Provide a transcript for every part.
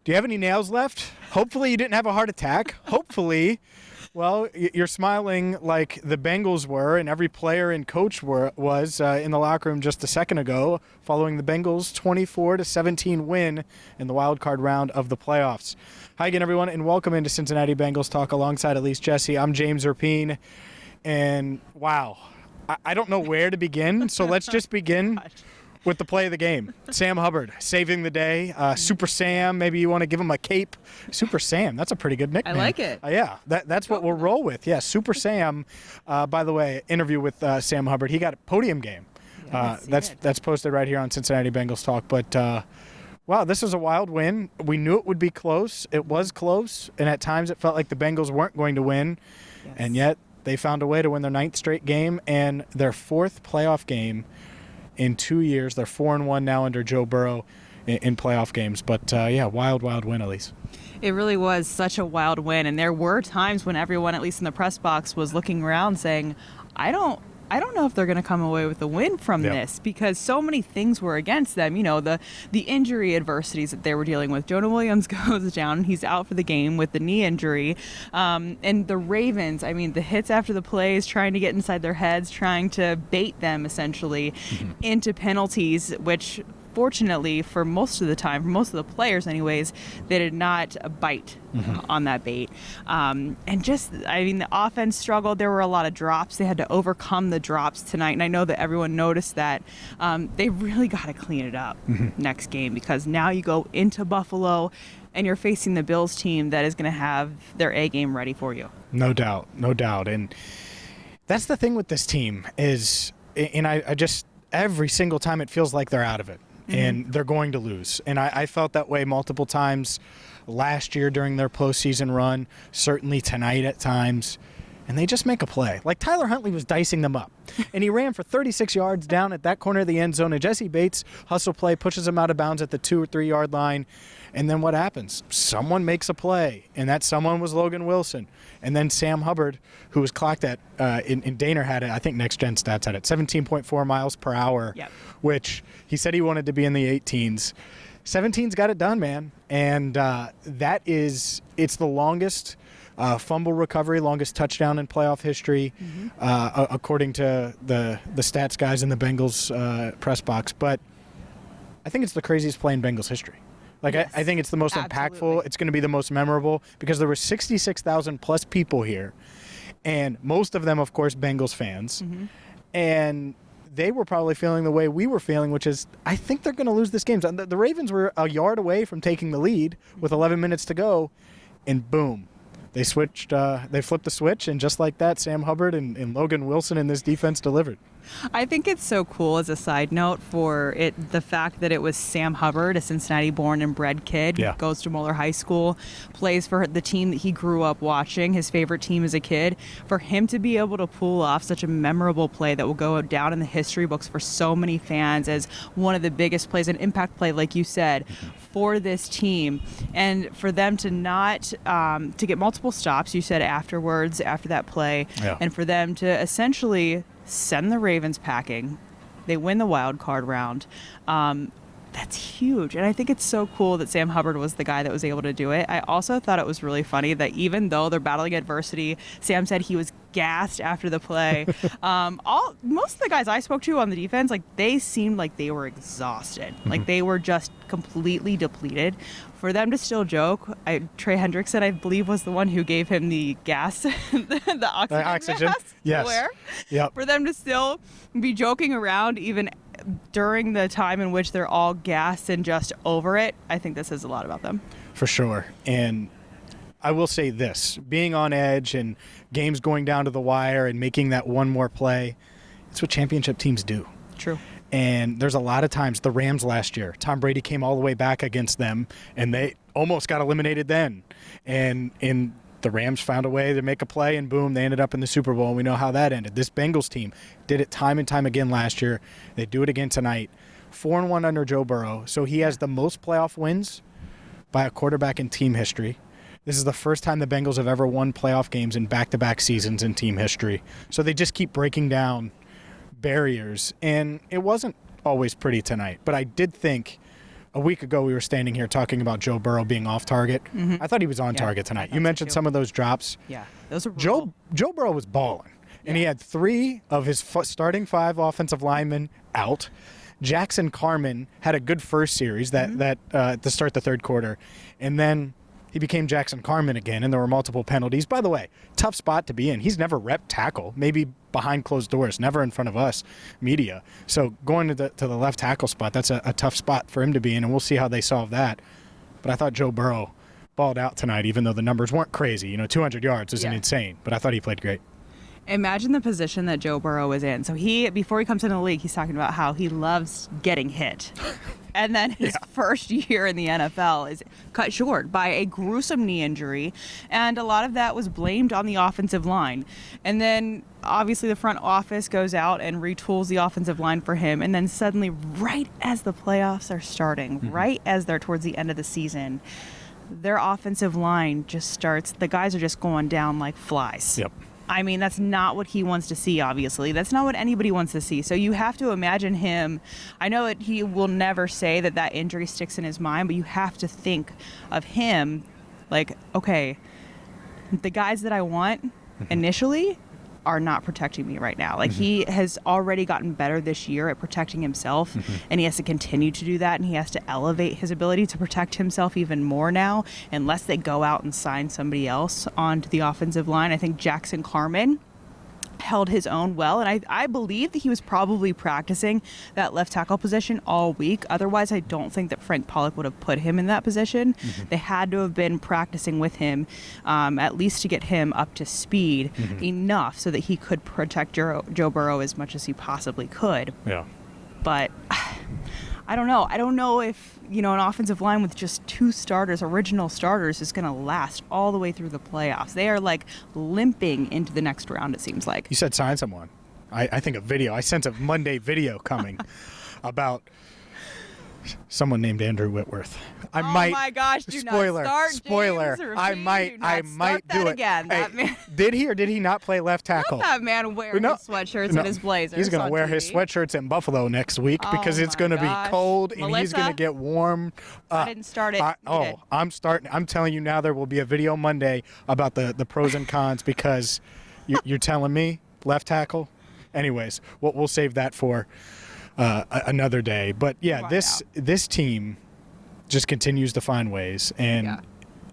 Do you have any nails left? Hopefully you didn't have a heart attack. Hopefully, well, you're smiling like the Bengals were and every player and coach was in the locker room just a second ago following the Bengals' 24-17 win in the wild card round of the playoffs. Hi again, everyone, and welcome into Cincinnati Bengals Talk alongside Elise Jesse. I'm James Erpine, and wow, I don't know where to begin, so let's just begin with the play of the game. Sam Hubbard saving the day. Super Sam, maybe you want to give him a cape. Super Sam, that's a pretty good nickname. I like it. Yeah, that's what we'll roll with. Yeah, Super Sam. By the way, interview with Sam Hubbard. He got a podium game. That's posted right here on Cincinnati Bengals Talk. But, wow, this was a wild win. We knew it would be close. It was close, and at times it felt like the Bengals weren't going to win. Yes. And yet they found a way to win their 9th straight game and their 4th playoff game in 2 years. They're 4-1 now under Joe Burrow in playoff games. But, yeah, wild win, Elise. It really was such a wild win. And there were times when everyone, at least in the press box, was looking around saying, I don't know if they're going to come away with a win from this, because so many things were against them. You know, the injury adversities that they were dealing with. Jonah Williams goes down. He's out for the game with the knee injury. And the Ravens, I mean, the hits after the plays, trying to get inside their heads, trying to bait them essentially into penalties, which fortunately for most of the time, for most of the players anyways, they did not bite on that bait. And just, I mean, the offense struggled. There were a lot of drops. They had to overcome the drops tonight. And I know that everyone noticed that. They really got to clean it up next game, because now you go into Buffalo and you're facing the Bills team that is going to have their A game ready for you. No doubt. And that's the thing with this team is, and I just, every single time it feels like they're out of it. And they're going to lose. And I felt that way multiple times last year during their postseason run, certainly tonight at times. And they just make a play. Like Tyler Huntley was dicing them up. And he ran for 36 yards down at that corner of the end zone. And Jesse Bates, hustle play, pushes him out of bounds at the 2 or 3 yard line. And then what happens? Someone makes a play. And that someone was Logan Wilson. And then Sam Hubbard, who was clocked at, and Daner had it, I think Next Gen Stats had it, 17.4 miles per hour, which he said he wanted to be in the 18s. 17's got it done, man. And it's the longest fumble recovery, longest touchdown in playoff history, according to the stats guys in the Bengals press box. But I think it's the craziest play in Bengals history. Like, yes, I think it's the most impactful. It's going to be the most memorable, because there were 66,000 plus people here, and most of them, of course, Bengals fans. And they were probably feeling the way we were feeling, which is, I think they're going to lose this game. The Ravens were a yard away from taking the lead with 11 minutes to go, and boom. They switched. They flipped the switch, and just like that, Sam Hubbard and Logan Wilson in this defense delivered. I think it's so cool, as a side note, for it, the fact that it was Sam Hubbard, a Cincinnati born and bred kid, goes to Moeller High School, plays for the team that he grew up watching, his favorite team as a kid. For him to be able to pull off such a memorable play that will go down in the history books for so many fans as one of the biggest plays, an impact play, like you said, for this team, and for them to not to get multiple stops, you said afterwards, after that play, and for them to essentially send the Ravens packing. They win the wild card round. That's huge. And I think it's so cool that Sam Hubbard was the guy that was able to do it. I also thought it was really funny that even though they're battling adversity, Sam said he was gassed after the play. Most of the guys I spoke to on the defense, like, they seemed like they were exhausted. Like, they were just completely depleted. For them to still joke, Trey Hendrickson, I believe, was the one who gave him the gas, the oxygen mask to wear. Yep. For them to still be joking around even during the time in which they're all gassed and just over it, I think this says a lot about them. For sure. And I will say this, being on edge and games going down to the wire and making that one more play, it's what championship teams do. True. And there's a lot of times, the Rams last year, Tom Brady came all the way back against them, and they almost got eliminated then. And the Rams found a way to make a play, and boom, they ended up in the Super Bowl, and we know how that ended. This Bengals team did it time and time again last year. They do it again tonight. 4-1 under Joe Burrow. So he has the most playoff wins by a quarterback in team history. This is the first time the Bengals have ever won playoff games in back-to-back seasons in team history. So they just keep breaking down barriers, and it wasn't always pretty tonight. But I did think a week ago we were standing here talking about Joe Burrow being off target. I thought he was on target tonight. You mentioned some of those drops. Yeah, those are brutal. Joe Burrow was balling, and he had 3 of his starting 5 offensive linemen out. Jackson Carman had a good first series that to start the third quarter, and then he became Jackson Carman again, and there were multiple penalties. By the way, tough spot to be in. He's never rep tackle, maybe behind closed doors, never in front of us, media. So going to the left tackle spot, that's a tough spot for him to be in, and we'll see how they solve that. But I thought Joe Burrow balled out tonight, even though the numbers weren't crazy. 200 yards isn't insane, but I thought he played great. Imagine the position that Joe Burrow is in. So before he comes into the league, he's talking about how he loves getting hit. And then his first year in the NFL is cut short by a gruesome knee injury. And a lot of that was blamed on the offensive line. And then obviously the front office goes out and retools the offensive line for him. And then suddenly, right as the playoffs are starting, right as they're towards the end of the season, their offensive line just starts, the guys are just going down like flies. Yep. I mean, that's not what he wants to see, obviously. That's not what anybody wants to see. So you have to imagine him. I know that he will never say that injury sticks in his mind, but you have to think of him like, okay, the guys that I want initially are not protecting me right now. Like, he has already gotten better this year at protecting himself, and he has to continue to do that, and he has to elevate his ability to protect himself even more now, unless they go out and sign somebody else onto the offensive line. I think Jackson Carman held his own well, and I believe that he was probably practicing that left tackle position all week. Otherwise, I don't think that Frank Pollock would have put him in that position. They had to have been practicing with him, at least to get him up to speed enough so that he could protect Joe Burrow as much as he possibly could. Yeah. But I don't know. I don't know if, an offensive line with just 2 starters, original starters, is going to last all the way through the playoffs. They are like limping into the next round, it seems like. You said sign someone. I think a video. I sense a Monday video coming about someone named Andrew Whitworth. Oh my gosh, do spoiler, not start, spoiler. James, I might do it again. Hey, that man, did he or did he not play left tackle? that man wear his sweatshirts and his blazers. He's going to wear TV. his sweatshirts in Buffalo next week because it's going to be cold and he's going to get warm. I didn't start it. I'm starting. I'm telling you now, there will be a video Monday about the pros and cons because you're telling me left tackle. Anyways, we'll save that for another day. But yeah, this team just continues to find ways, and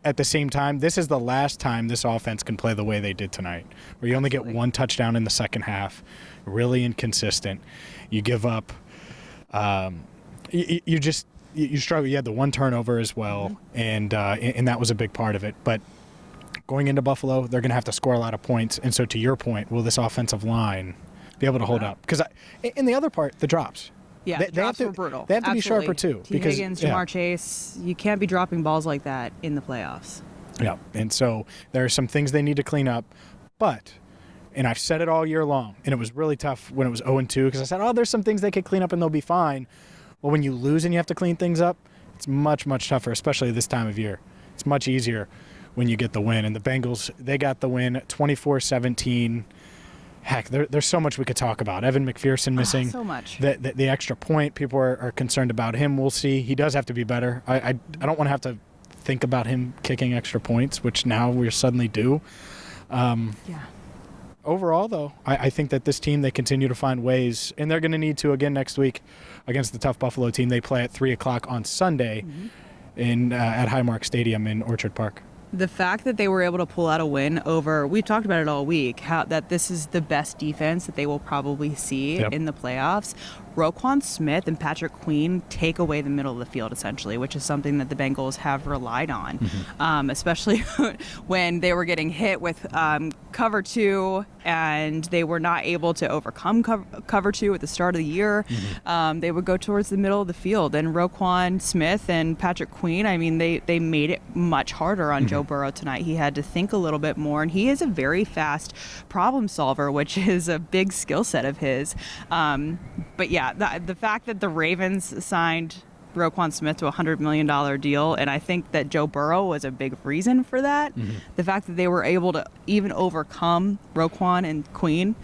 at the same time, this is the last time this offense can play the way they did tonight, where you only get 1 touchdown in the second half, really inconsistent. You give up. You struggle. You had the 1 turnover as well, and that was a big part of it. But going into Buffalo, they're going to have to score a lot of points, and so to your point, will this offensive line be able to hold up? Because in the other part, the drops. Yeah, they drops have to, were brutal. They have to be sharper too. T. Higgins, Jamar Chase, you can't be dropping balls like that in the playoffs. Yeah, and so there are some things they need to clean up. But, and I've said it all year long, and it was really tough when it was 0-2 because I said, there's some things they could clean up and they'll be fine. Well, when you lose and you have to clean things up, it's much, much tougher, especially this time of year. It's much easier when you get the win. And the Bengals, they got the win 24-17. Heck, there's so much we could talk about. Evan McPherson missing. So much. The extra point, people are concerned about him. We'll see. He does have to be better. I don't want to have to think about him kicking extra points, which now we suddenly do. Overall, though, I think that this team, they continue to find ways, and they're going to need to again next week against the tough Buffalo team. They play at 3 o'clock on Sunday at Highmark Stadium in Orchard Park. The fact that they were able to pull out a win over, we've talked about it all week, how that this is the best defense that they will probably see in the playoffs. Roquan Smith and Patrick Queen take away the middle of the field, essentially, which is something that the Bengals have relied on, especially when they were getting hit with cover 2 and they were not able to overcome cover 2 at the start of the year. They would go towards the middle of the field. And Roquan Smith and Patrick Queen, I mean, they made it much harder on Joe Burrow tonight. He had to think a little bit more, and he is a very fast problem solver, which is a big skill set of his. But yeah, the fact that the Ravens signed Roquan Smith to a $100 million deal, and I think that Joe Burrow was a big reason for that. The fact that they were able to even overcome Roquan and Queen,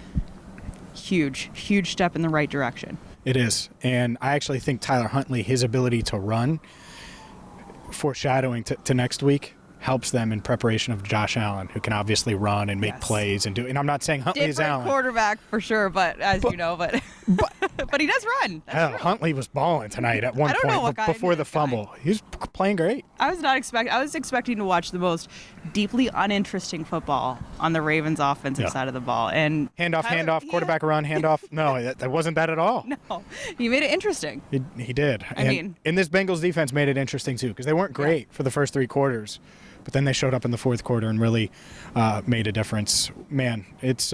huge step in the right direction. It is. And I actually think Tyler Huntley, his ability to run, foreshadowing to next week, helps them in preparation of Josh Allen, who can obviously run and make plays and do. And I'm not saying Huntley is Allen. Different quarterback for sure, but you know, but he does run. Hell, Huntley was balling tonight at one point before the fumble. He was playing great. I was expecting to watch the most deeply uninteresting football on the Ravens' offensive side of the ball, and handoff, quarterback run, handoff. No, that wasn't that at all. No, he made it interesting. He did. And this Bengals defense made it interesting too, because they weren't great for the first 3 quarters. But then they showed up in the 4th quarter and really made a difference. Man, it's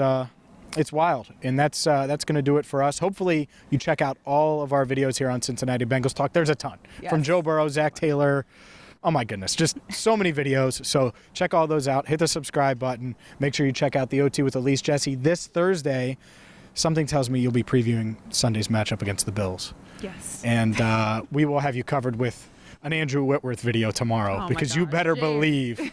wild, and that's going to do it for us. Hopefully, you check out all of our videos here on Cincinnati Bengals Talk. There's a ton from Joe Burrow, Zach Taylor. Oh my goodness, just so many videos. So check all those out. Hit the subscribe button. Make sure you check out the OT with Elise Jesse this Thursday. Something tells me you'll be previewing Sunday's matchup against the Bills. Yes. And we will have you covered with an Andrew Whitworth video tomorrow, because you better believe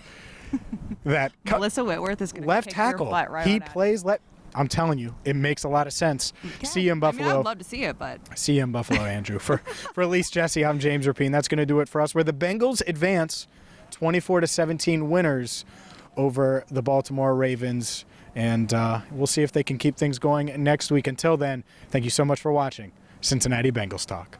that Melissa Whitworth is going to left tackle. He plays left. I'm telling you, it makes a lot of sense. See you in Buffalo. I mean, I'd love to see it, but see you in Buffalo, Andrew. For Elise Jesse, I'm James Rapine. That's going to do it for us. Where the Bengals advance 24-17 winners over the Baltimore Ravens, and we'll see if they can keep things going next week. Until then, thank you so much for watching Cincinnati Bengals Talk.